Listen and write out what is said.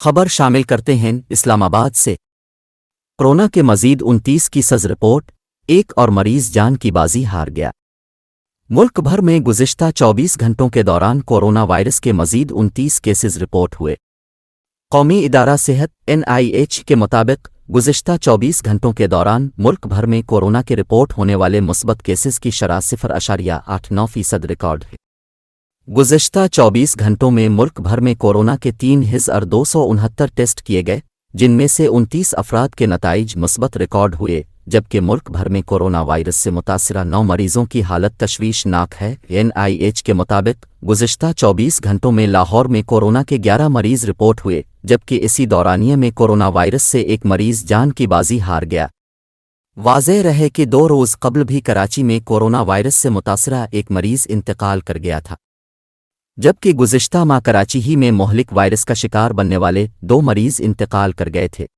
خبر شامل کرتے ہیں اسلام آباد سے۔ کورونا کے مزید 29 کی سز رپورٹ، ایک اور مریض جان کی بازی ہار گیا۔ ملک بھر میں گزشتہ 24 گھنٹوں کے دوران کورونا وائرس کے مزید 29 کیسز رپورٹ ہوئے۔ قومی ادارہ صحت NIH کے مطابق گزشتہ 24 گھنٹوں کے دوران ملک بھر میں کورونا کے رپورٹ ہونے والے مثبت کیسز کی شرح 0.89% ریکارڈ ہے۔ گزشتہ 24 گھنٹوں میں ملک بھر میں کورونا کے 3269 ٹیسٹ کیے گئے، جن میں سے 29 افراد کے نتائج مثبت ریکارڈ ہوئے، جبکہ ملک بھر میں کورونا وائرس سے متاثرہ 9 مریضوں کی حالت تشویشناک ہے۔ NIH کے مطابق گزشتہ 24 گھنٹوں میں لاہور میں کورونا کے 11 مریض رپورٹ ہوئے، جبکہ اسی دورانیے میں کورونا وائرس سے ایک مریض جان کی بازی ہار گیا۔ واضح رہے کہ 2 روز قبل بھی کراچی میں کورونا وائرس سے متاثرہ ایک مریض انتقال کر گیا تھا، جبکہ گزشتہ ماہ کراچی ہی میں مہلک وائرس کا شکار بننے والے 2 مریض انتقال کر گئے تھے۔